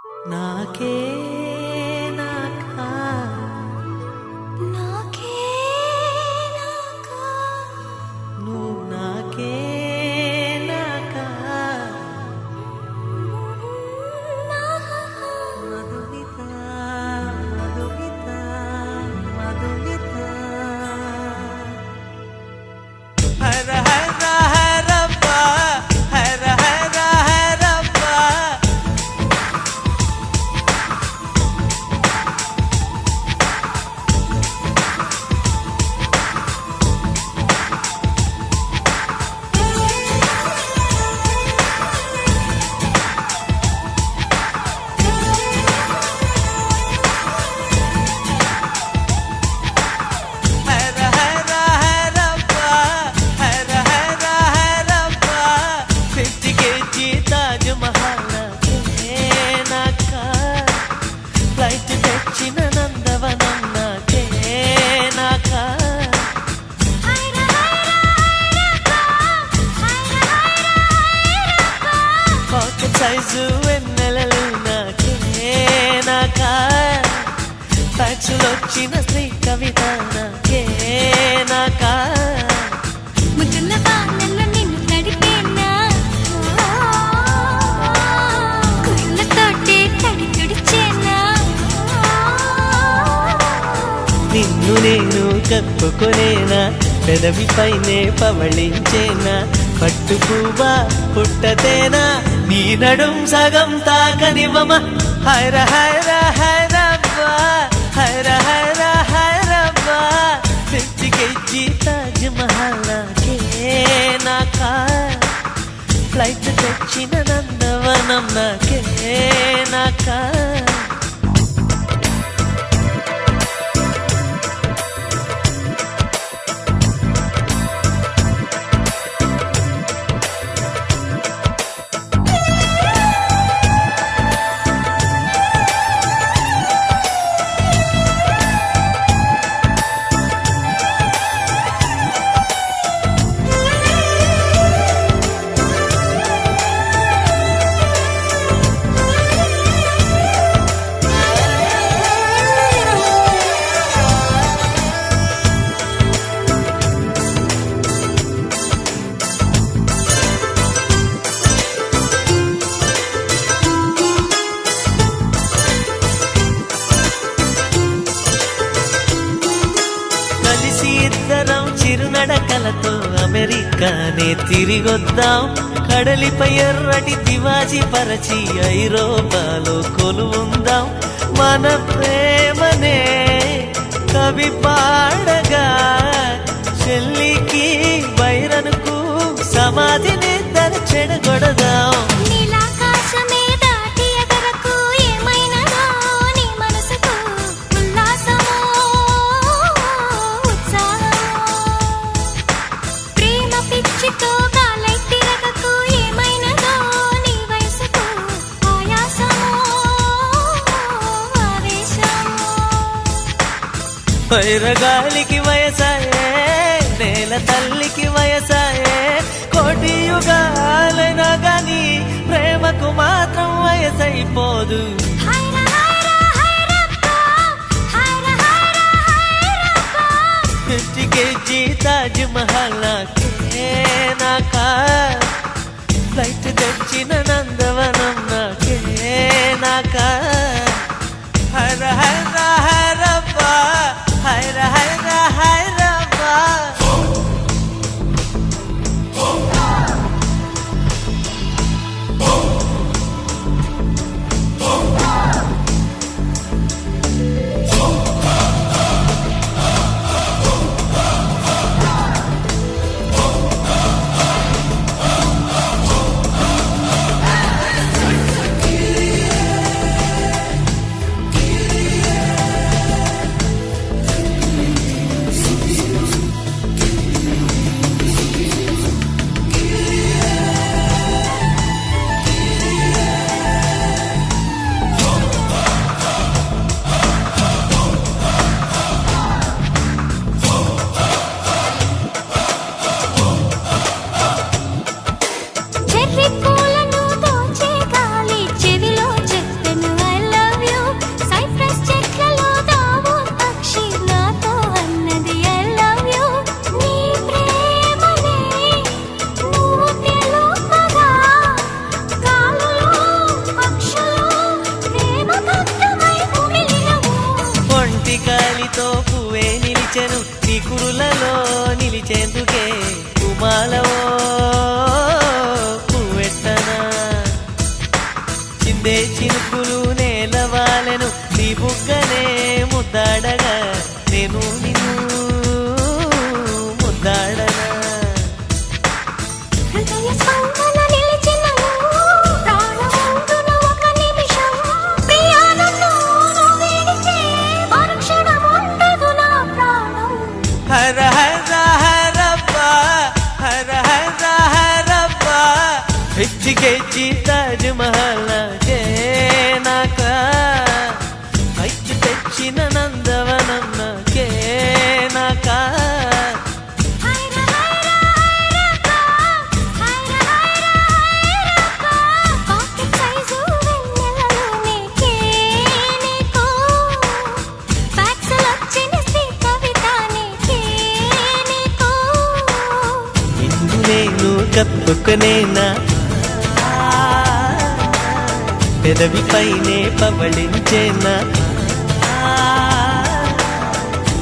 నాకే నాకా నాకే నాకా నువ్వు నాకే నాకా మధుమిత మధుమిత మధుమిత హర హర హరప్ప హర హర హరప్ప హర హర హరప్ప హర హర హరప్ప 50 kg తాజ్ మహల్ నాకా ఫ్లైట్ తెచ్చిన నందవనం నాకే నాకా పాకెట్ సైజు వెన్నెలలు నాకే నాకా ఫ్యాక్సులొచ్చిన శ్రీ కవిత నాకే నాకా ముద్దుల వానల్లో నిన్ను తడిపేనా కుళ్ళతోటే తడి తుడిచేనా నిన్ను నేను కప్పుకొనేనా పెదవిపైనే పవళించేనా పట్టు పువ్వా పుట్టతేనా నీ నడుం సగం తాకనివ్వమ హైర హైర హైరవ్వ హైర హైర హైరవ్వ 50 kg తాజ్ మహల్ నాకే నాకా ఫ్లైట్ తెచ్చిన నందవనం నాకే నాకా కలిసి ఇద్దరం చిరునడకలతో అమెరికానే తిరిగొద్దాం కడలిపై ఎర్రటి తివాజీ పరచి ఐరోపాలో కొలువుందాం మన ప్రేమనే కవి పాడగా చెల్లికి వైరనుకు సమాధిని చెడగొడదాం నీలాకాశమే దాటి ఎగరకు ఏమైనదో నీ మనసుకు ఉల్లాసమో ఉత్సాహమో ప్రేమ పిచ్చితో గాలై తిరగకు ఏమైనదో నీ వయసుకు ఆయాసమో ఆవేశమో వైరగాలికి వయసాయే నేల తల్లికి వయసాయే కోటి యుగాలైనా గాని ప్రేమకు మాత్రం వయసైపోదు హైర హైర హైరప్ప హైర హైర హైరప్ప 50 kg తాజ్ మహల్ నాకే నాకా ఫ్లైట్ తెచ్చిన నందవనం నాకే నాకా హర హర హరప్ప హర హర హైరప్ప చిందే చినుకులు నేలవాలెను నీ బుగ్గనే ముద్దాడగా నేను నిన్ను ముద్దాడనా హృదయ స్పందన నిలిచిన ప్రాణమందున ఒక నిమిషం ప్రియా నన్ను విడిచే మరుక్షణం ఉండదు నా ప్రాణం హర హర హరప్ప హర హర హరప్ప 50 kg తాజ్ మహల్ నాకే నాకా పైకి తెచ్చిన నందవనం నాకే నాకా హైర హైర హైరప్ప హైర హైర హైరప్ప పాకెట్ సైజు వెన్నెలలో నీకే నీకు ఫ్యాక్సులు వచ్చిన శ్రీ కవిత నీకే నీకు నిన్ను నేను కప్పుకునేనా పెదవిపైనే పవళించేనా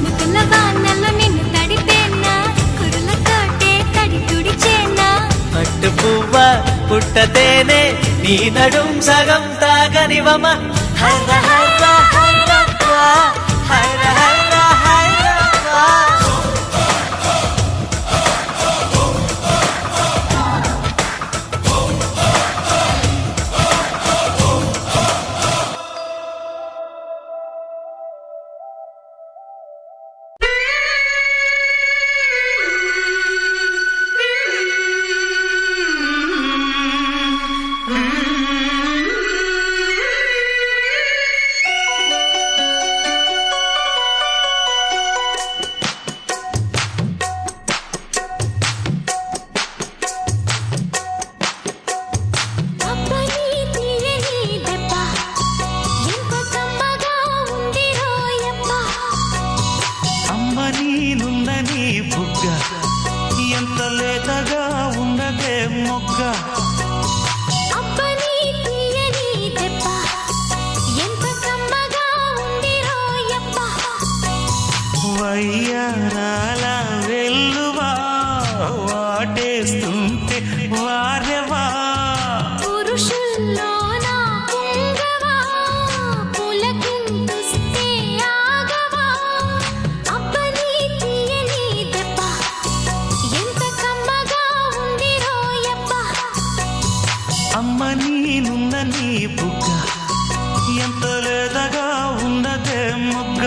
ముద్దుల వానలో నిన్ను తడిపేనా కురులతోటే తడి తుడిచేనా పట్టు పువ్వ పుట్టతేనే నీ నడుం సగం తాగనివమ హర హర హరప్ప హర హర హరప్ప అబ్బని తీయని దెబ్బ ఎంత కమ్మగా ఉంది రోయప్ప అమ్మ నీనుందని బుగ్గ ఎంత లేతగా ఉన్నదే మొగ్గ అబ్బని తీయని దెబ్బ ఎంత కమ్మగా ఉంది రోయప్ప వయ్యారాల వెల్లువా వాటేస్తుంటే వారెవా పురుషుల్లోన పొంగవా పులకింతుస్తే ఆగవా అబ్బని తీయని దెబ్బ ఎంత కమ్మగా ఉంది రోయప్ప అమ్మ నీనుందని బుగ్గ ఎంత లేతగా ఉన్నదే మొగ్గ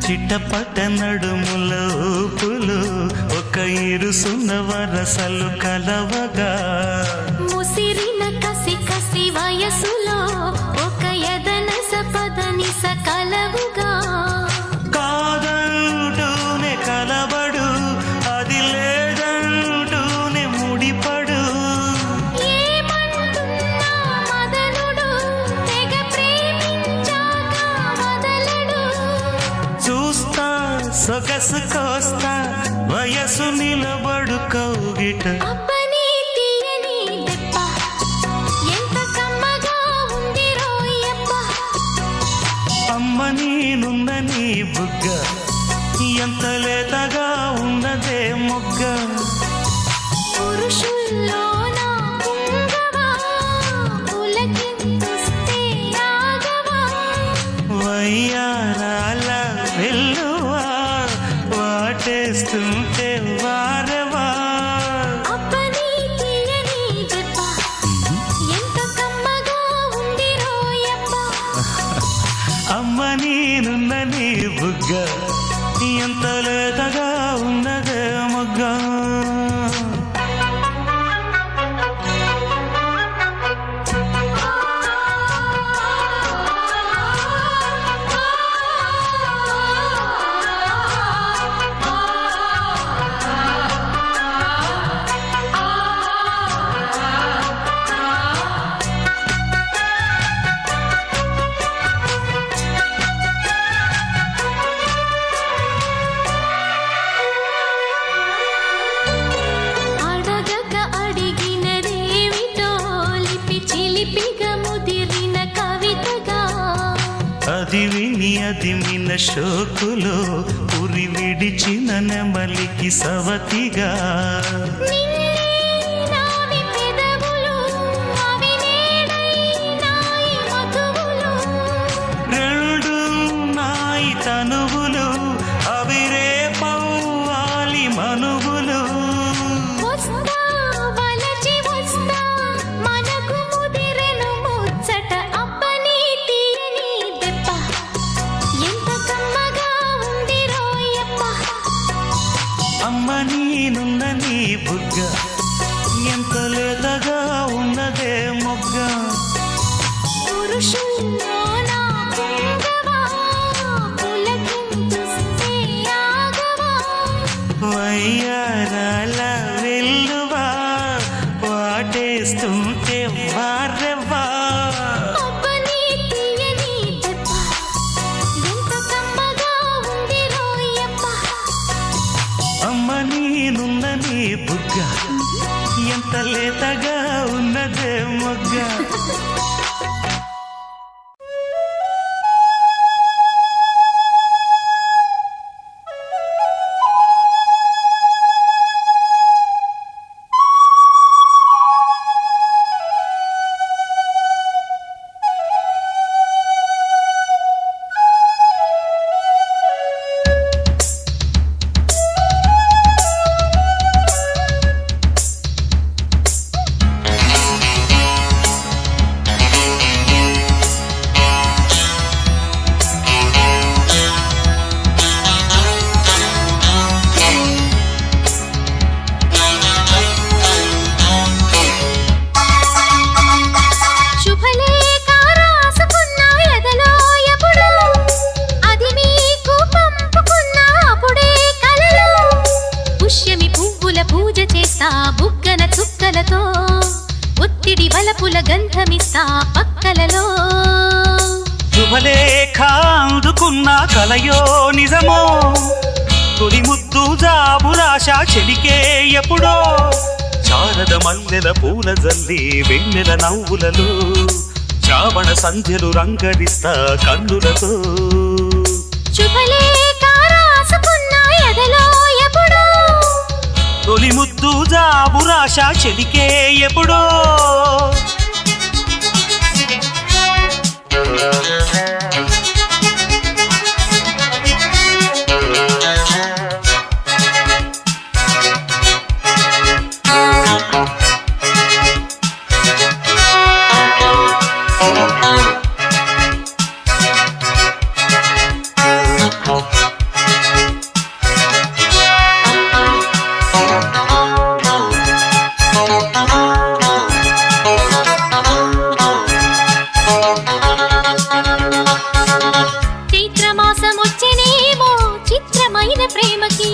చిట్టపట నడుముల ఊపులు ఒక ఇరుసున్న వరసలు కలవగా ముసిరిన కసి కసి వయసులో ఒక యదన సపదని సకలవుగా కాదంటూనే కలబడు అది లేదంటూనే ముడిపడు ఏమంటున్నా మదనుడు తెగ ప్రేమించాక వదలడు చూస్తా సొగసు కోస్తా వయసు నిలబడు కౌగిట అబ్బని తీయని దెబ్బ ఎంత కమ్మగా ఉంది రోయప్ప అమ్మ నీనుందని బుగ్గ ఎంత లేతగా ఉన్నదే మొగ్గ పురుషుల్లోన పొంగవా పులకింతుస్తే ఆగవా వయ్యారాల వెల్లువా వాటేస్తుంటే వారెవా అబ్బని తీయని దెబ్బ ఎంత కమ్మగా ఉంది రోయప్ప అమ్మ నేనున్నని బుగ్గ ఎంత లేతగా ఉన్నదే మొగ్గ అది విని అదిమిన షోకులో ఉరి విడిచిన నెమలికి సవతిగా నిన్నే నావి పెదవులు అవి నేడై నాయి మధువులు రెండు నాయి తనువులు అవి రేపవ్వాలి మనువులు వస్తా వలచి వస్తా మనకు ముదిరెను ముచ్చట అబ్బని తీయని దెబ్బ ఎంత కమ్మగా ఉంది రోయప్ప అమ్మ నేనున్న నీ బుగ్గ ఎంత లేతగా ఉన్నదే మొగ్గ పురుషుల్లో నా పొంగవా పులకింతుస్తే ఆగవా వయ్యారాల వెల్లువా వాటేస్తుంటే వారెవ్వా అబ్బని తీయని దెబ్బ ఎంత కమ్మగా ఉంది రోయప్ప అమ్మ నేనున్న నీ బుగ్గ ఎంత లేతగా ఉన్నదే మొగ్గ శుభలేఖ రాసుకున్న ఎదలో ఎప్పుడు అది మీకు పంపుకున్న అప్పుడే కలలో పుష్యమి పువ్వుల పూజ చేస్తా బుగ్గన చుక్కలతో ఒత్తిడి వలపుల గంధమిస్తా పక్కలలో శుభలేఖ అందుకున్న కలయో నిజమో తొలి ముద్దు జాబురాశ చెలికే ఎప్పుడో శారద మల్లెల పూల జల్లి వెన్నెల నవ్వులలో శ్రావణ సంధ్యలు రంగరిస్తా కన్నులతో శుభలేఖ రాసుకున్న ఎదలో ఎప్పుడు తొలి ముద్దు జాబురాశ చెలికే ఎప్పుడో చైత్రమాసం వచ్చేనేమో చిత్రమైన ప్రేమకి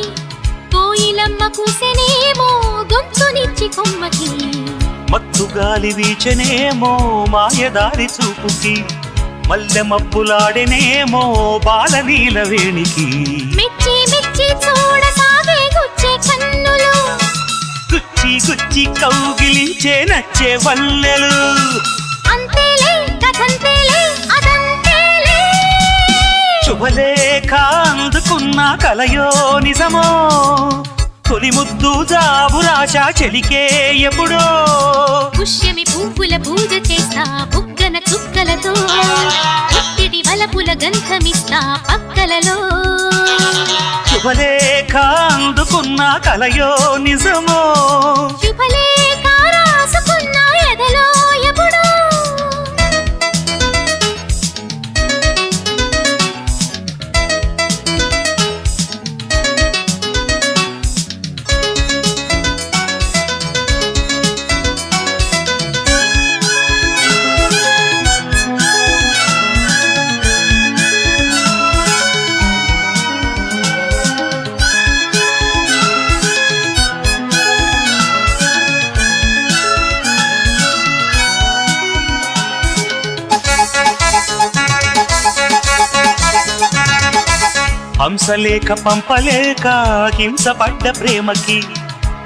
కోయిలమ్మ కూసెనేమో గొంతునిచ్చి కొమ్మకి మత్తు గాలి వీచెనేమో మాయదారి చూపుకి మల్లె మబ్బులాడెనేమో బాలనీల వేణికి మెచ్చి మెచ్చి చూడసాగే గుచ్చే కన్నులు గుచ్చి గుచ్చి కౌగిలించే నచ్చే వల్లెలు అంతేలే కథంతేలే అదంతేలే శుభలేఖ అందుకున్న కలయో నిజమో తొలి ముద్దు జాబురాశ చెలికే ఎప్పుడో పుష్యమి పువ్వుల పూజ చేస్తా బుగ్గన చుక్కలతో ఒత్తిడి వలపుల గంధమిస్తా పక్కలలో శుభలేఖ అందుకున్న కలయో నిజమో శుభలేఖ రాసుకున్న ఎదలో ఎప్పుడు హంసలేఖ పంపలేక హింసపడ్డ ప్రేమకి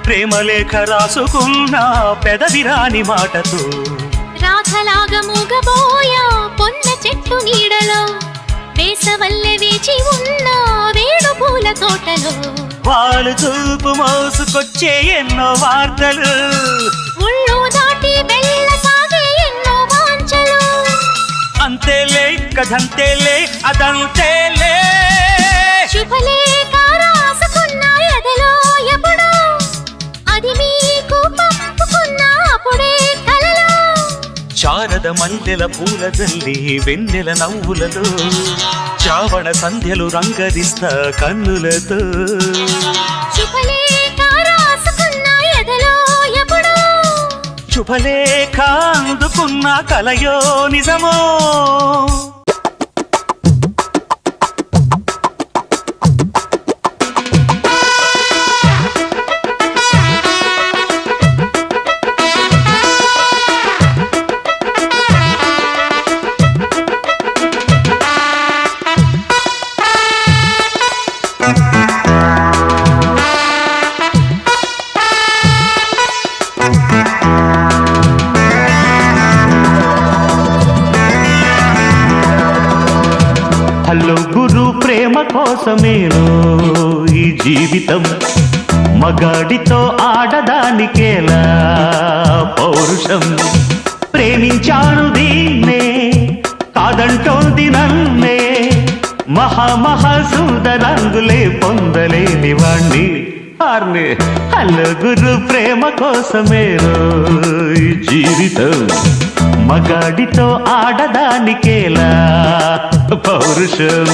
ప్రేమలేఖ రాసుకున్న పెదవిరాని మాటతో రాధలాగా మూగబోయా పొన్న చెట్టు నీడలో తోటలో వాళ్ళు చూపు మోసుకొచ్చే ఎన్నో వార్తలు ముళ్ళు దాటి వెళ్ళసాగే ఎన్నో వాంఛలు అంతేలే కథంతేలే అదంతేలే శుభలేఖ రాసుకున్న ఎదలో ఎప్పుడో అది మీకు పంపుకున్న అప్పుడే కలలో శారద మల్లెల పూల జల్లి వెన్నెల నవ్వులలో శ్రావణ సంధ్యలు రంగరిస్తా కన్నులతో శుభలేఖ రాసుకున్న ఎదలో ఎప్పుడో శుభలేఖ అందుకున్న కలయో నిజమో హలో గురు ప్రేమ కోసమేనో ఈ జీవితం మగాడితో ఆడదానికేలా పౌరుషం ప్రేమించాను దీన్నే కాదంటోంది నన్నే మహాసుందరంగులే పొందలేని వాణ్ణి ఆర్నే హలో గురు ప్రేమ కోసమేనో ఈ జీవితం మగాడితో ఆడదానికేలా పౌరుషం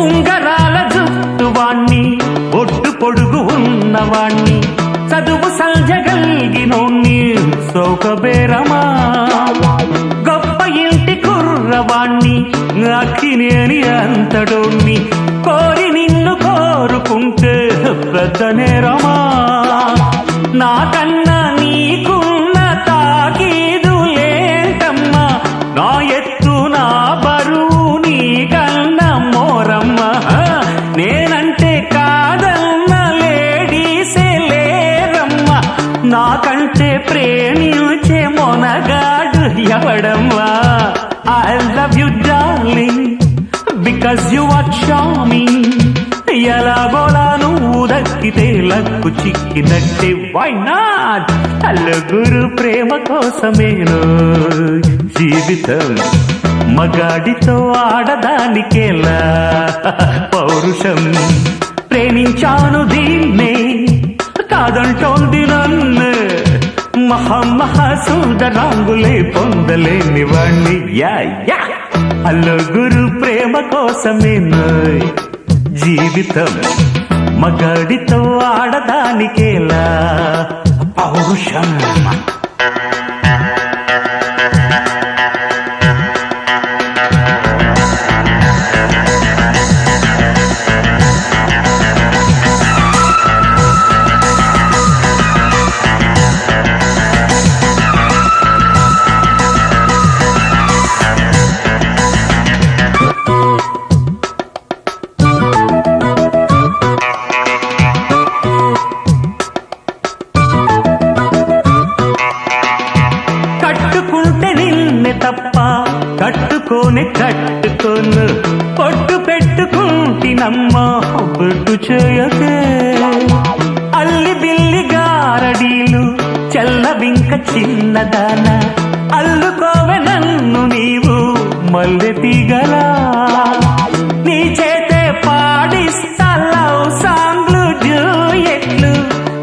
ఉంగరాల జుట్టువాణ్ణి ఒడ్డు పొడుగు ఉన్నవాణ్ణి చదువు సంజగల్గినోణ్ణి సౌకబేరమా గొప్ప ఇంటి కుర్రవాణ్ణి అక్కినేని అంతడోణ్ణి కోరి నిన్ను కోరుకుంటే పెద్ద నేరమా నాకన్నా నీకున్న తాకీదు లేంటమ్మా నా ఎత్తు నా బరువు నీకన్నా మోరమ్మ నేనంటే కాదన్న లేడీసే లేరమ్మ నాకంటే ప్రేమించే మొనగాడు ఎవడమ్మా I love you darling because you are charming ఎలాగోలా నువ్వు దక్కితే లక్కు చిక్కినట్టే వై నాట్ హలో గురు ప్రేమ కోసమేనో జీవితం మగాడితో ఆడదానికేలా పౌరుషం ప్రేమించాను దీన్నే కాదంటోంది నన్ను మహాసుందరాంగులే పొందలేని వాణ్ణి యా యా హలో గురు ప్రేమ కోసమేనో జీవితం మగాడితో ఆడదానికేలా పౌరుషం తప్ప కట్టుకోను పొట్టు పెట్టుకుంటినమ్మా బొట్టు చేయకే అల్లి బిల్లి గారడీలు చల్లవింక చిన్నదాన అల్లుకోవె నన్ను నీవు మల్లె తీగలా నీ చేతే పాడిస్తా లవ్ సాంగ్లు డ్యూయెట్లు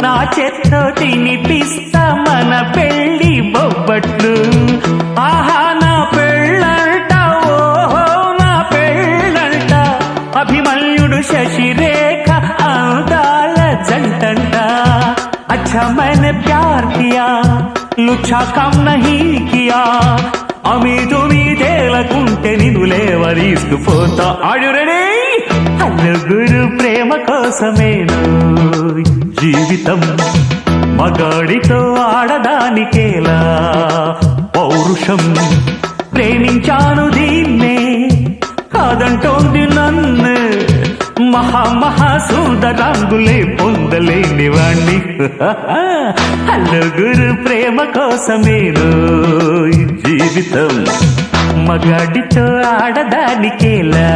నా చేత్తో తినిపిస్తా మన పెళ్లి బొబ్బట్లు ఆహా నా పెళ్ళంట ఓహో నా పెళ్ళంట అభిమన్యుడు శశిరేఖ అందాల జంటంట अच्छा मैंने प्यार किया लुच्छा काम नहीं किया అమీదుని తేలకుంటే నిన్ను లేవరీసుకుపోతా ఆడు రెడీ నలుగురు ప్రేమ కోసమేను జీవితం మగాడితో ఆడదానికేలా పౌరుషం ప్రేమించాను దీన్నే కాదంటోంది నన్ను మహాసుందరాంగులే పొందలేని వాణ్ణి నలుగురు ప్రేమ కోసమేను జీవితం మగాడితో ఆడదానికేలా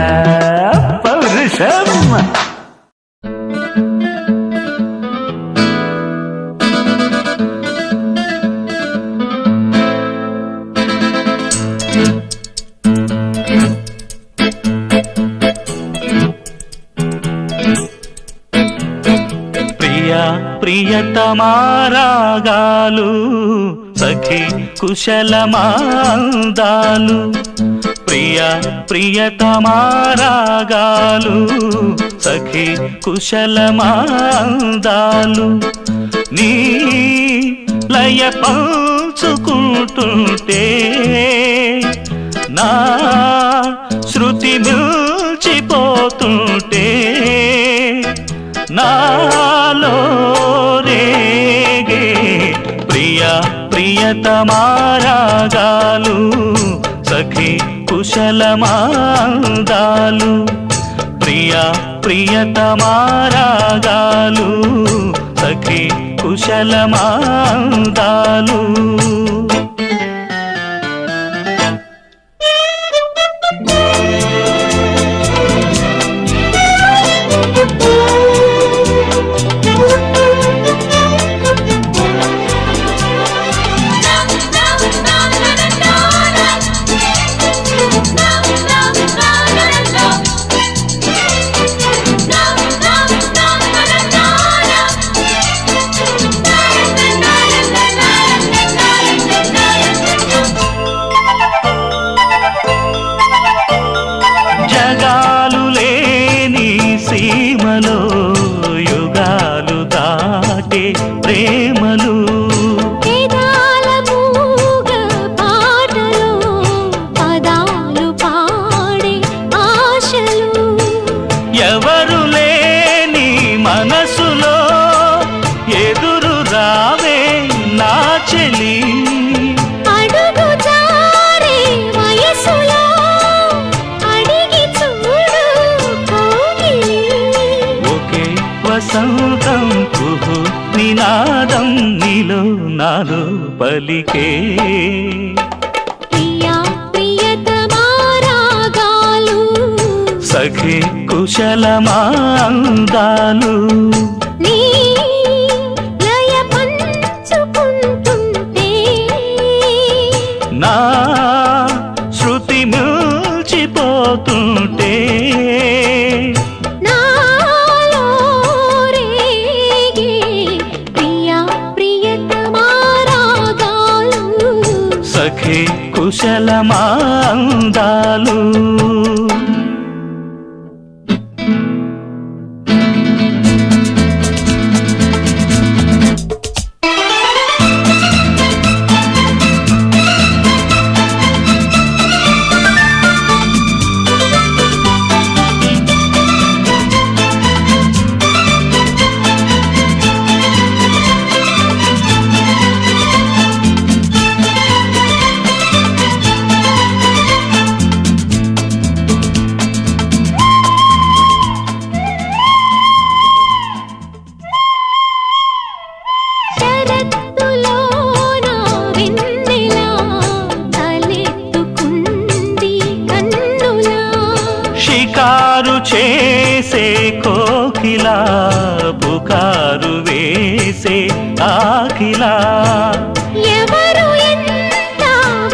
పౌరుషం ప్రియతమారాగాలు సఖి కుశలమాందాలు ప్రియతమారాగాలు సఖి కుశలమాందాలు నీ లయ పంచుకుంటుంటే నా శృతి మిల్చిపోతుంటే నాలో రేగే ప్రియతమారాగాలు సఖి కుశలమాందాలు ప్రియతమారాగాలు సఖి కుశలమాందాలు సీమలో యుగాలు దాటే ప్రేమలు వేదాల మూగ పాటలో పదాలు పాడే ఆశలు ఎవరు లేని మనసులో ఎదురు రావే నా చెలి అడుగు జారే వయసులో అడిగి చూడు కోగిలి ఒకే వసంతం కుహు నినాదం నీలో నాలో పలికే ప్రియా ప్రియతమారాగాలు సఖి కుశలమాందాలు నీ లయ పంచుకుంటుంటే నా శృతి మిల్చిపోతుంటే నాలో రేగే ప్రియా ప్రియతమారాగాలు సఖి కుశలమాందాలు శరత్తులోన వెన్నెలా తలెత్తుకుంది కన్నులా షికారు చేసే కోకిలా పుకారు వేసే ఆకిలా ఎవరు ఎంత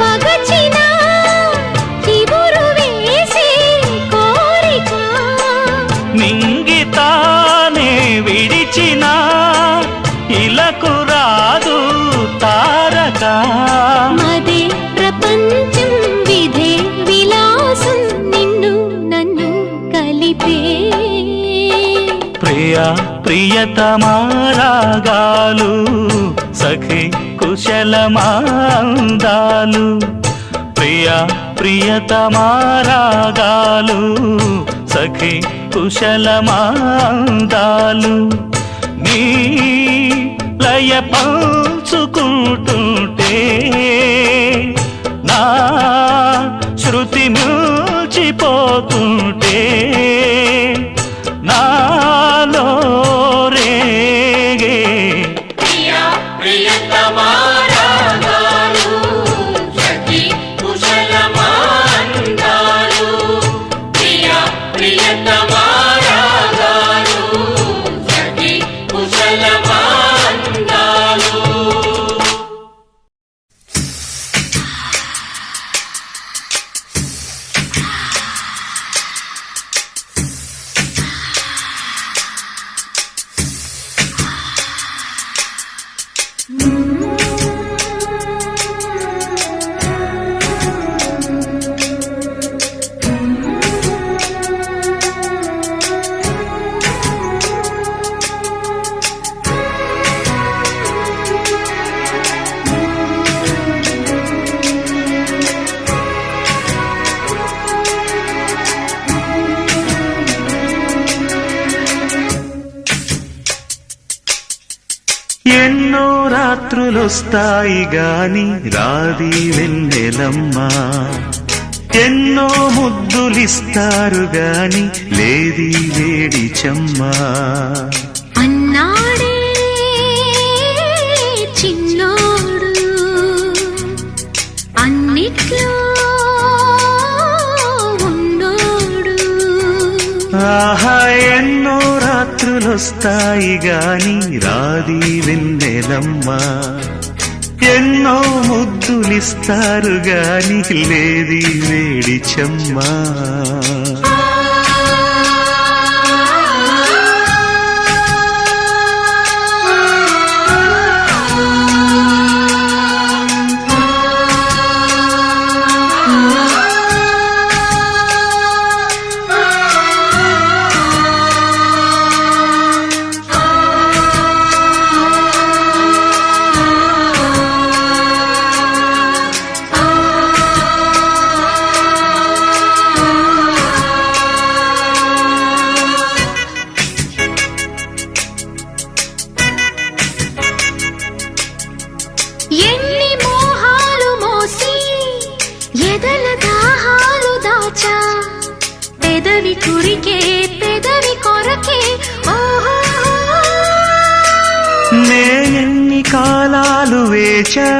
వగచినా చిగురు వేసే కోరిక మింగితానే విడిచిన ఇలకు రాదు తారక మదే ప్రపంచం విధే విలాసం నిన్ను నన్ను కలిపే ప్రియా ప్రియతమారాగాలు సఖి కుశలమాందాలు ప్రియతమారాగాలు సఖి కుశలమాందాలు నీ లయ పంచుకుంటుంటే నా శృతి మిల్చిపోతుంటే నాలో రేగే ఎన్నో రాత్రులొస్తాయి గాని రాది వెన్నెలమ్మా ఎన్నో ముద్దులిస్తారు గాని లేది వేడి చెమ్మా అన్నాడే చిన్నోడు అన్నిట్లో ఉన్నోడు ఆహా ఎన్నో రాత్రులొస్తాయి గాని రాది వెన్నెలమ్మా ఎన్నో ముద్దులిస్తారు గాని లేది వేడి చెమ్మా ఎన్ని మోహాలు మోసి ఎదల దాహాలు దాచా పెదవి కురికే పెదవి కొరకే ఓహో నే ఎన్ని కాలాలు వేచా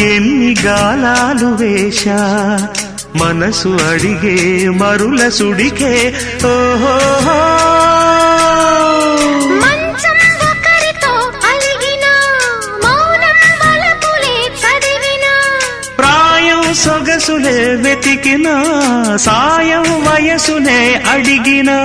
ఎన్ని గాలాలు వేశా మనసు అడిగే మరుల సుడికే ఓహో మంచం ఒకరితో అలిగినా మౌనం వలపులే చదివినా ప్రాయం సొగసులే వెతికినా సాయం వయసునే అడిగినా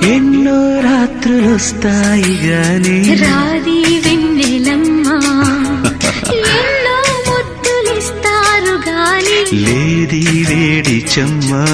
ఎన్నో రాత్రులొస్తాయి గాని రాది వెన్నెలమ్మా ఎన్నో ముద్దులిస్తారు గాని లేది వేడి చెమ్మా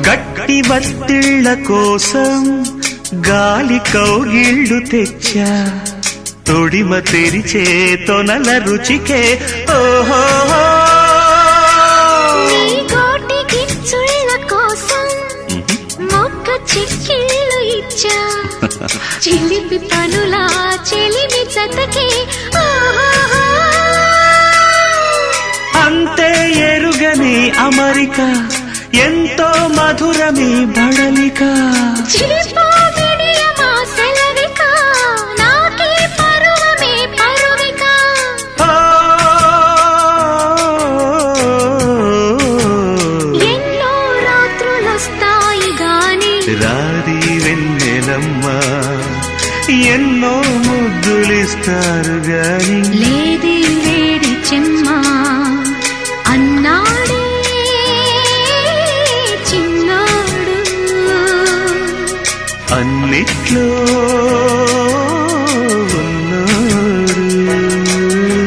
గట్టి బత్తిళ్ళ కోసం గాలి కౌగిళ్ళు తెచ్చా తొడిమ తెరిచే తొనల రుచికే ఓహో నీ గోటి గిచ్చుళ్ళ కోసం మొక్క చిక్కిళ్ళు ఇచ్చా చిలిపి పనులా చెలిమి జతకే ఓహో అంతే ఎరుగని అమరిక ఎంతో మధురమి బడలిక చిలిపో విడియమా సెలవిక నాకే ఎన్నో ముద్దులిస్తారు గాని లేది వేడి చెమ్మా అన్నాడే చిన్నాడు. అన్నిట్లో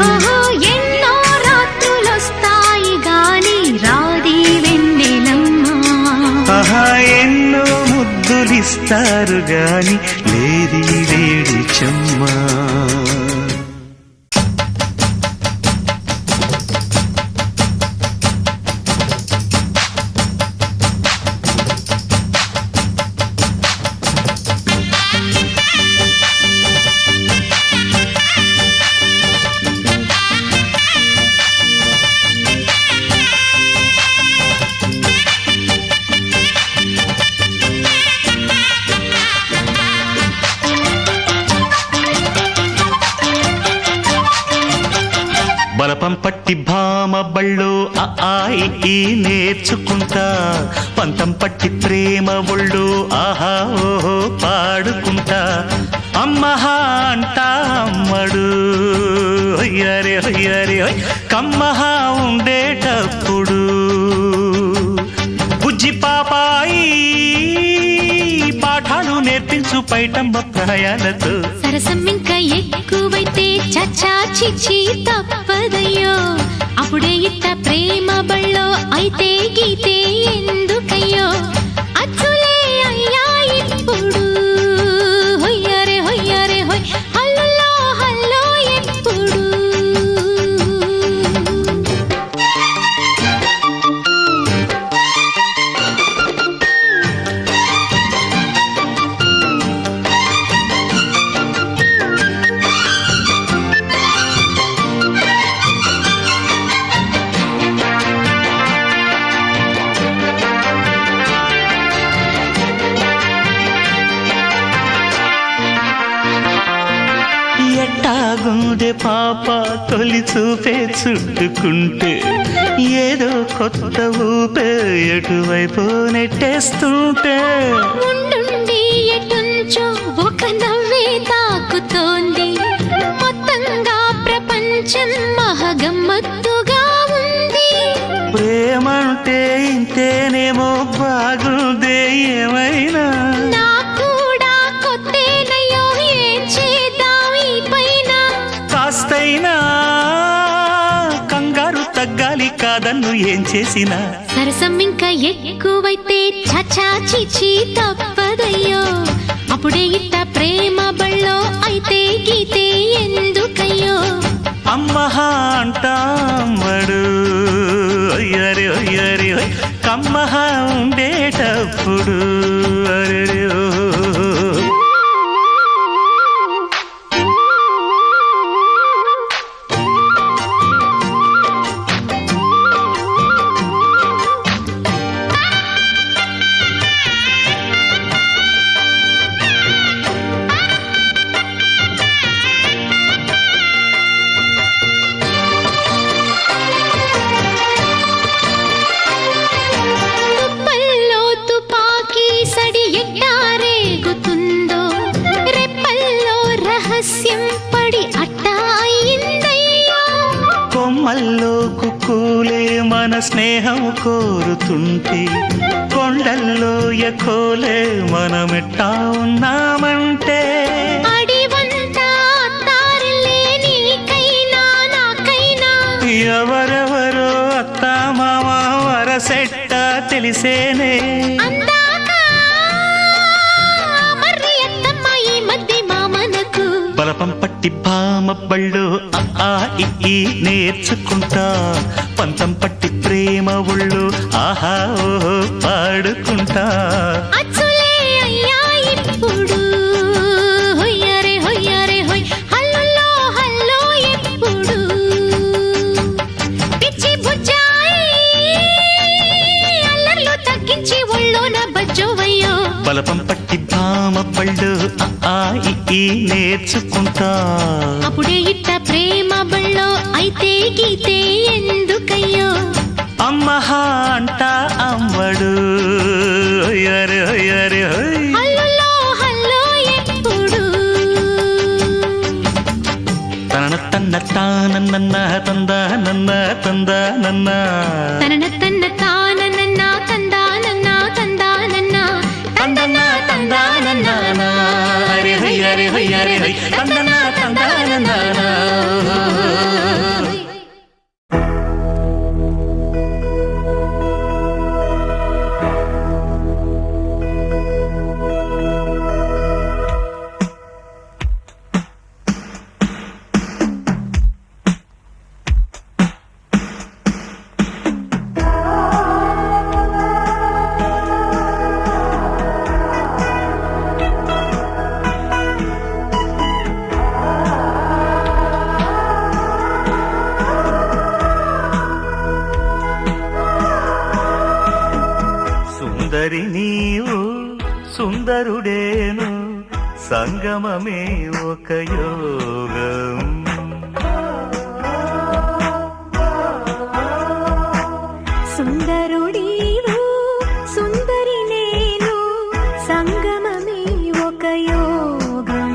ఓహో ఎన్నో రాత్రులొస్తాయి గాని రాది వెన్నెలమ్మా. ఆహా ఎన్నో ముద్దులిస్తారు గాని లేది వేడి చెమ్మా. బలపం పట్టి భామ బళ్ళో ఆ ఈ నేర్చుకుంటా, పంతం పట్టి ప్రేమ ఒళ్ళు ఆహా ఓహో పాడుకుంటా. అమ్మహా అంటా అమ్మడు హొయ్యరే హొయ్యరే హొయ్ కమ్మహా ఉండేటప్పుడు బుజ్జి పాపాయి పాఠాలు నేర్పించు పైటమ్మ ప్రాయాలతో. సరసం ఇంకా ఎక్కువైతే చచ్చా చిచ్చి తప్పదయ్యో, అప్పుడే ఇట్ట ప్రేమ బళ్ళో అయితే గీతే ఎందుకయ్యో. అచ్చులే అయ్యా ఇప్పుడు హొయ్యరే హొయ్యరే హొయ్ హల్లో హల్లో ఎప్పుడు. ఎట్టాగుండే పాప తొలి చూపే చుట్టుకుంటే ఏదో కొత్త ఊపే ఎటువైపు నెట్టేస్తుంటే. ఉండుండి ఎటుంచో ఒక నవ్వే తాకుతోంది, మొత్తంగా ప్రపంచం మహగమ్మత్తుగా ఉంది. ప్రేమంటే ఇంతేనేమో బాగుందే ఏమైనా. నాకు కూడా కొత్తేనయ్యో ఏం చేద్దాం ఈ పైన. కాస్తైనా కంగారు తగ్గాలి కాదన్ను ఏం చేసినా. సరసం ఇంకా ఎక్కువైతే చచా చిచి తప్పదయ్యో, అప్పుడే ఇట్ట ప్రేమ బళ్ళో అయితే గీతే ఎందుకయ్యో. అమ్మహా అంటామడు అయ్యరే అయ్యరే కమ్మహా ఉండేటప్పుడు అరే ఓ. తుప్పల్లో తుపాకీ సడి ఎట్టా రేగుతుందో, రెప్పల్లో రహస్యం పడి అట్టా అయిందయ్యో. కొమ్మల్లో కుక్కూలే మన స్నేహం కోరుతుంటే, కొండల్లో ఎకోలే మనమెట్టా ఉన్నామంటే. అడివంతా తారలే నీకైనా నాకైనా, ఎవరెవరో అత్తా మామ వరసెట్ట తెలిసేనే. అందాక మర్రి అత్తమ్మ ఈ మధ్య మామనకు. బలపం పట్టి భామ బళ్ళు ఆ ఈ నేర్చుకుంటా, పంతం పట్టి ప్రేమ ఒళ్ళు ఆహా ఓహో పాడుకుంటా. అచ్చులే అయ్యా ఇప్పుడు హొయ్యరే హొయ్యరే హొయ్ హల్లో హల్లో ఎప్పుడు. పిచ్చి బుజ్జాయి అల్లర్లు తగ్గించి ఒళ్ళోన బజ్జోవయ్యో. బలపం పట్టి భామ బళ్ళు ఆ ఈ నేర్చుకుంటా, అప్పుడే ఇట్ట ప్రేమ బళ్ళో అయితే గీతే ఎందుకయ్యో. అమ్మహా అంట అమ్మడు అయ్యరే అయ్యరే హల్లో హల్లో ఎప్పుడు. తన్న తానన్న తందానన్న తందానన్న తనన తన్న తానన్న తందానన్న తందానన్న తందన్న తందానన్న హరి హై హరి హై హరి హై తందన్న తందానన్న సుందరి నీవు సుందరుడేను సంగమమే ఒక యోగం సుందరుడీవు సుందరి నేను సంగమమే ఒక యోగం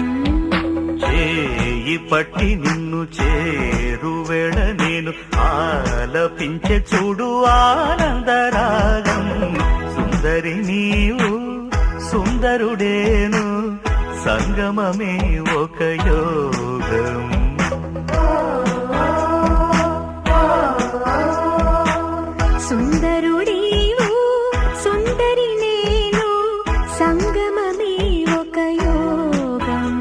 చేయి పట్టి నిన్ను చేరువేళ నేను ఆలపించే చూడు ఆనందరాగం సుందరి నీవు సుందరుడేను సంగమమే ఒక యోగం సుందరుడీవు సుందరి నేను సంగమమే ఒక యోగం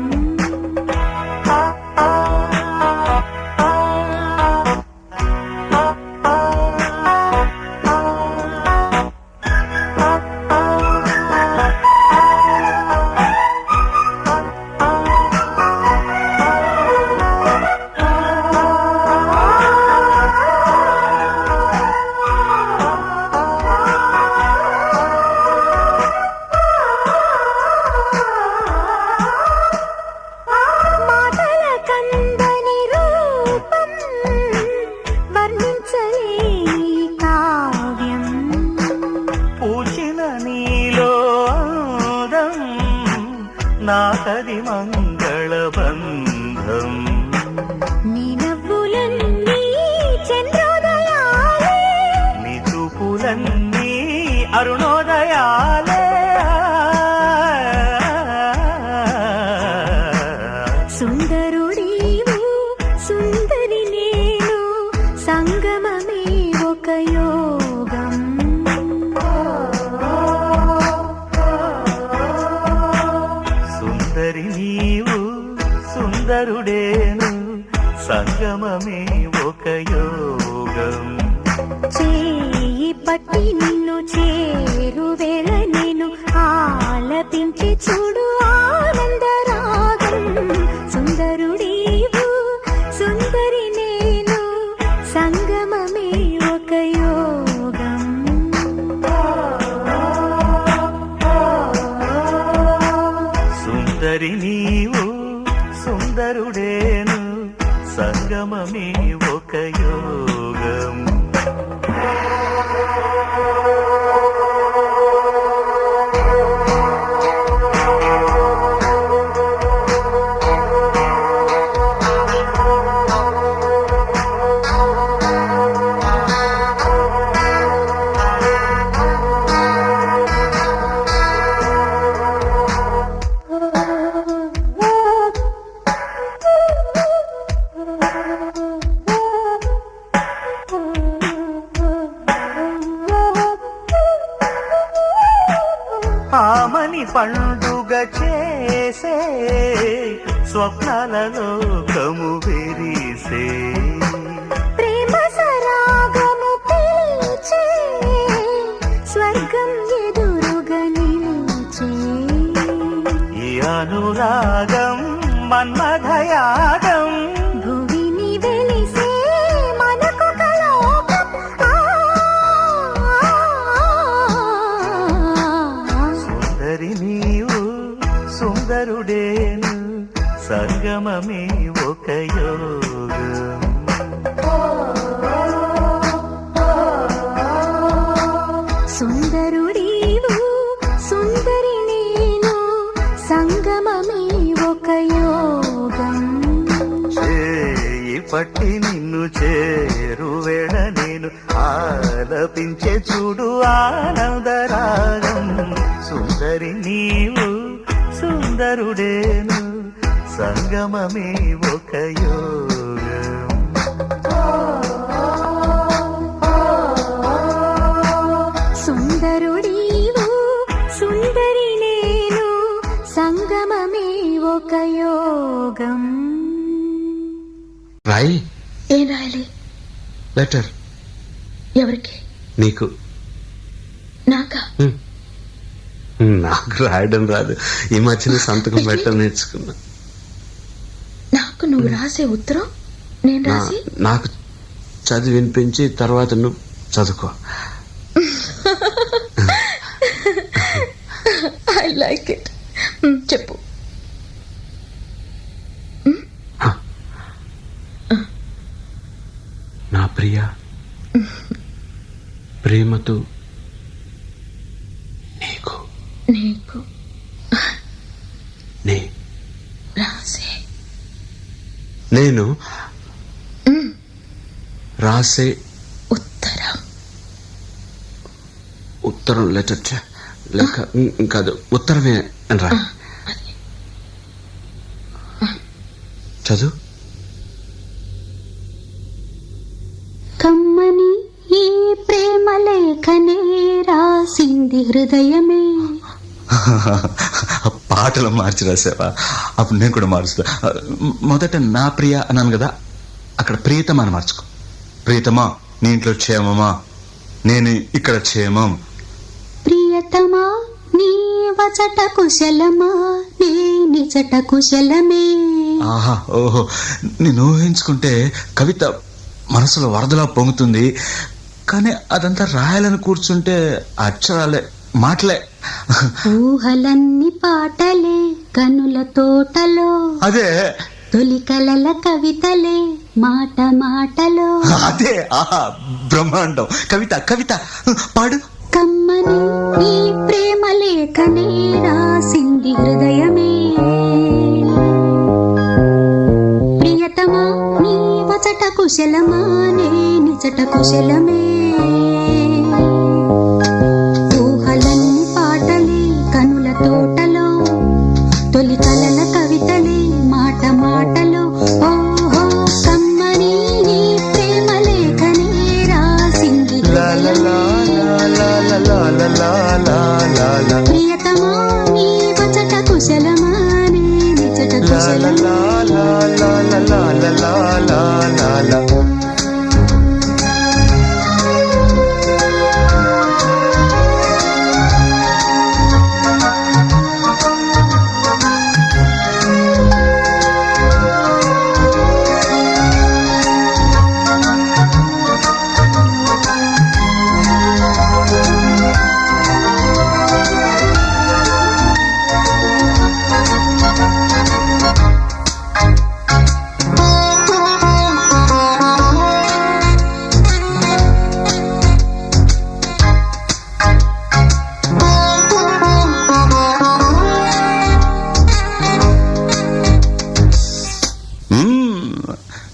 నాకది మంగళబంధం నీ నవ్వులన్నీ చంద్రోదయాలే నీ చూపులన్నీ అరుణోదయాలే సుందరుడీవు సుందరి నేను సంగమమే ఒక యోగం సుందరి నీవు సుందరుడేను సంగమమే ఒక యోగం చేయి పట్టి నిన్ను చేరువేళ నేను ఆలపించి చూడు ఆనందరాగం సుందరుడీవు సుందరి నేను సంగమమే ఒక యోగం సుందరి నీవు సుందరుడేను సంగమమే ఒక యోగం ఆమని పండుగ చేసే స్వప్నాల లోకము విరిసే ప్రేమ సరాగము పిలిచే స్వర్గం ఎదురుగా నిలిచే ఈ అనురాగం మన్మథయాగం భువిని వెలిసే మనకు కలోకం సుందరి నీవు సుందరుడేను సంగమమే ఒక యోగం సుందరుడీవు సుందరి నేను సంగమమే ఒక యోగం చేయి పట్టి నిన్ను చేరువేళ నేను ఆలపించే చూడు ఆనందరాగం సుందరి నీవు సుందరుడేను సంగమమే ఒక యోగం సుందరుడీవు సుందరి నేను సంగమమే ఒక యోగం. రాయి. ఏం రాయాలి? లెటర్. ఎవరికి? నీకు. నాకా? నాకు రాయడం రాదు. ఈ మధ్యన సంతకం పెట్టడం నేర్చుకున్నా. నాకు నువ్వు రాసే ఉత్తరం నేను రాసి నాకు చదివి వినిపించి తర్వాత నువ్వు చదువుకో. I like it. చెప్పు. నా ప్రియ, ప్రేమతో నీకు నీకు రాసే నేను రాసే ఉత్తరం లెటర్ లేక కాదు ఉత్తరమే అని రా. చదువు. కమ్మని ఈ ప్రేమ లేఖనే రాసింది హృదయమే. పాటలు మార్చి రాసావా? అప్పుడు నేను కూడా మారుస్తా. మొదట నా ప్రియ అన్నాను కదా, అక్కడ ప్రియతమా అని మార్చుకో. ప్రియతమా నీ ఇంట్లో క్షేమమా, నేను ఇక్కడ క్షేమం. ప్రియతమా నీ వచట కుశలమా, నీ నిజట కుశలమే. ఆహా, ఓహో, నేను ఊహించుకుంటే కవిత మనసులో వరదలా పొంగుతుంది. కానీ అదంతా రాయాలని కూర్చుంటే అక్షరాలే, మాటలే. ఊహలన్నీ పాటలే కనుల తోటలో, అదే తొలి కలల కవితలే మాట మాటలో. అదే ఆహా, బ్రహ్మాండం. కవిత కవిత పాడు. కమ్మని ఈ ప్రేమ లేఖనే రాసింది హృదయమే. ప్రియతమా నీ వచట కుశలమా, నే నిజట కుశలమే. ఊహలన్నీ పాటలే కనుల తోటలో, తొలి కలల కవితలే మాట మాటలో. ఓహో కమ్మని ఈ ప్రేమ లేఖనే రాసింది హృదయమే. ప్రియతమా నీ వచట కుశలమా, నే నిజట కుశలమే.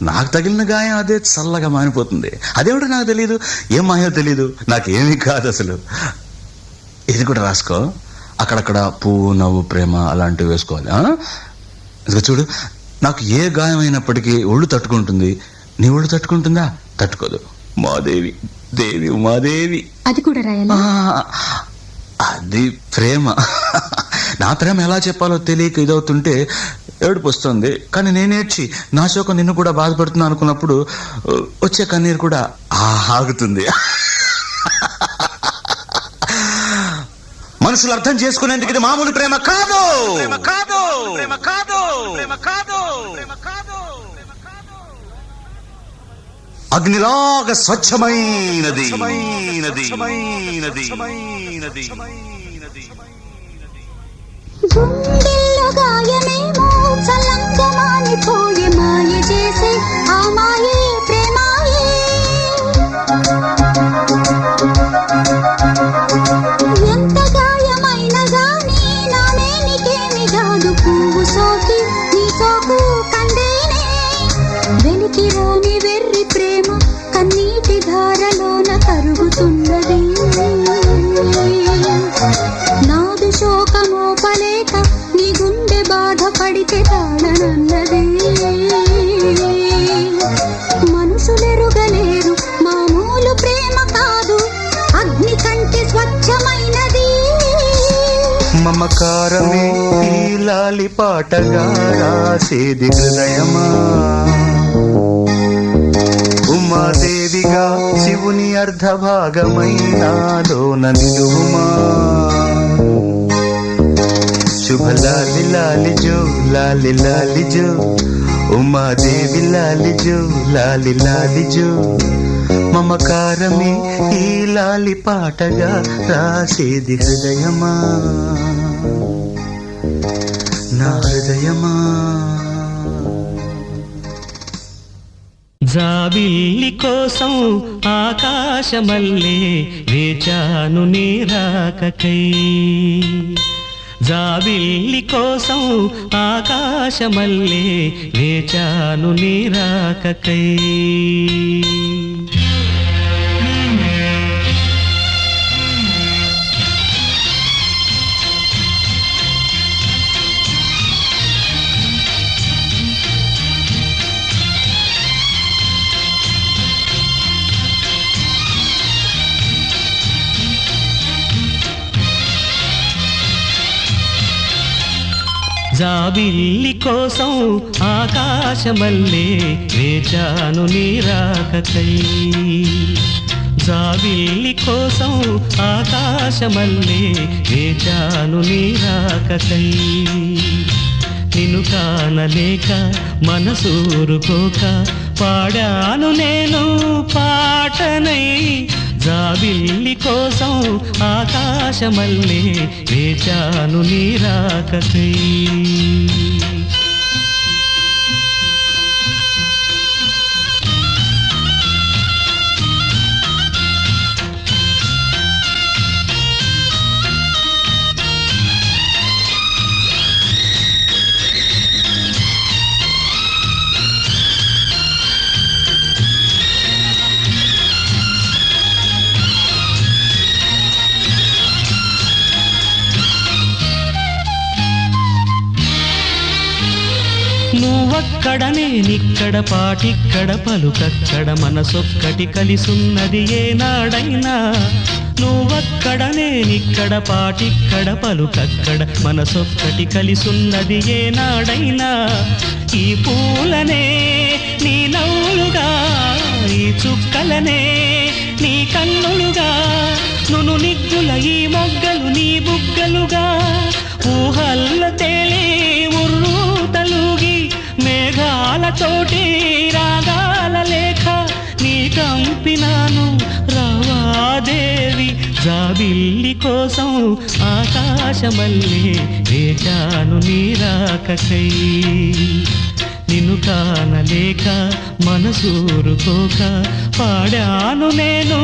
నాకు తగిలిన గాయం అదే చల్లగా మానిపోతుంది. అదేమిటో నాకు తెలియదు, ఏం మాయో తెలియదు, నాకేమీ కాదు అసలు. ఇది కూడా రాసుకో. అక్కడక్కడ పువ్వు నవ్వు ప్రేమ అలాంటివి వేసుకోవాలి. ఇదిగో చూడు, నాకు ఏ గాయం అయినప్పటికీ ఒళ్ళు తట్టుకుంటుంది. నీ ఒళ్ళు తట్టుకుంటుందా? తట్టుకోదు. మాదేవి, దేవి ఉమాదేవి. అది కూడా రాయాలి. అది ప్రేమ. నా ప్రేమ ఎలా చెప్పాలో తెలియక ఇదవుతుంటే ఏడుపు వస్తుంది. కానీ నేనేడ్చి నా శోకం నిన్ను కూడా బాధపడుతున్నా అనుకున్నప్పుడు వచ్చే కన్నీరు కూడా ఆగుతుంది. మనసులు అర్థం చేసుకునేందుకు ఇది మామూలు ప్రేమ కాదు. అగ్నిలాగా స్వచ్ఛమైనది. గుండెల్లో గాయమేమో చల్లంగా మానిపోయే, మాయ చేసే ఆ మాయే ప్రేమాయే. ఎంత గాయమైనా గానీ నానే నీకేమి కాదు. పువ్వు సోకి నీ సోకు కందేనే వెలికి పలికే తాళనన్నది మనుషులెరుగలేరు మామూలు ప్రేమ కాదు అగ్ని కంటే స్వచ్ఛమైనది మమకారమే ఈ లాలి పాటగా రాసేది హృదయమా ఉమాదేవిగా శివుని అర్ధభాగమైనాలోన నిలువుమా శుభ లాలి లాలి జో లాలి లాలి జో ఉమాదేవి లాలి జో లాలి లాలి జో మమకారమే ఈ లాలి పాటగా రాసేది హృదయమా నా హృదయమా జాబిల్లి కోసం ఆకాశమల్లే వేచాను నీ రాకకై జాబిల్లి కోసం ఆకాశమల్లే వేచాను నీ రాకకై జాబిల్లి కోసం ఆకాశమల్లే వేచాను నీ రాకకై జాబిల్లి కోసం ఆకాశమల్లే వేచాను నీ రాకకై నిన్ను కానలేక మనసూరుకోక పాడాను నేను పాటనై జాబిల్లి కోసం ఆకాశమల్లే వేచాను నీ రాకకై నువ్వక్కడ నేనిక్కడ పాటిక్కడ పలుకక్కడ మనసొక్కటి కలిసున్నది ఏనాడైనా నువ్వక్కడ నేనిక్కడ పాటిక్కడ పలుకక్కడ మనసొక్కటి కలిసున్నది ఏనాడైనా ఈ పూలనే నీ నవ్వులుగా ఈ చుక్కలనే నీ కన్నులుగా నును నిగ్గుల ఈ మొగ్గలు నీ బుగ్గలుగా ఊహల్ల తేలి ఉర్రు తలుగి మేఘాలతోటి రాగాల లేఖ నీ కంపినాను రావాదేవి జాబిల్లి కోసం ఆకాశమల్లే వేచాను నీ రాకకై నిన్ను కానలేక మనసూరుకోక పాడాను నేను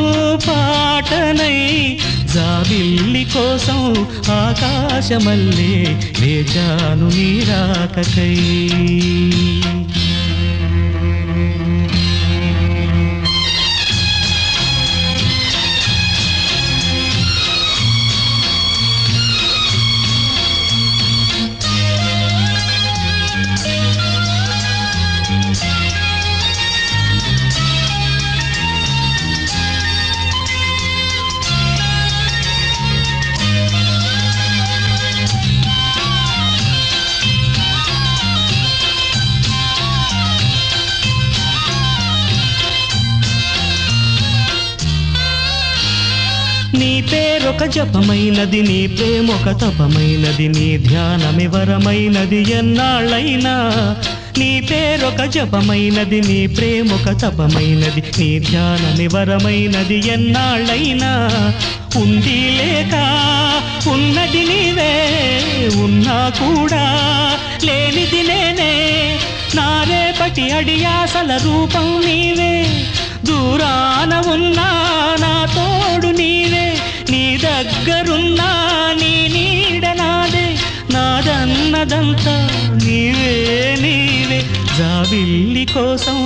పాటనై జాబిల్లి కోసం ఆకాశమల్లే వేచాను నీ రాకకై నీ పేరొక జపమైనది నీ ప్రేమొక తపమైనది నీ ధ్యానమివరమైనది ఎన్నాళ్ళైనా నీ పేరొక జపమైనది నీ ప్రేమొక తపమైనది నీ ధ్యానమివరమైనది ఎన్నాళ్ళైనా ఉండి లేక ఉన్నది నీవే ఉన్నా కూడా లేనిది నేనే నా రేపటి అడియాసల రూపం నీవే దూరాన ఉన్నా నా తోడు నీవే నీ దగ్గరున్నా నీ నీడ నాదే నాదన్నదంతా నీవే నీవే జాబిల్లి కోసం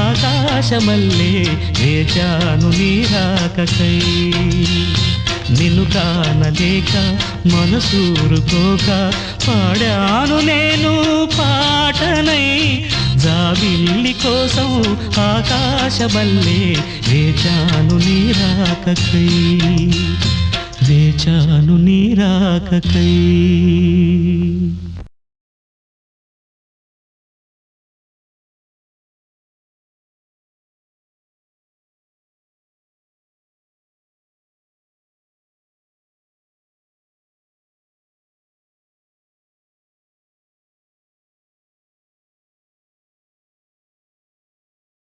ఆకాశమల్లే వేచాను నీ రాకకై నిన్ను కానలేక మనసూరుకోక పాడాను నేను పాటనై జాబిల్లి కోసం ఆకాశమల్లే వేచాను నీ రాకకై వేచాను నీ రాకకై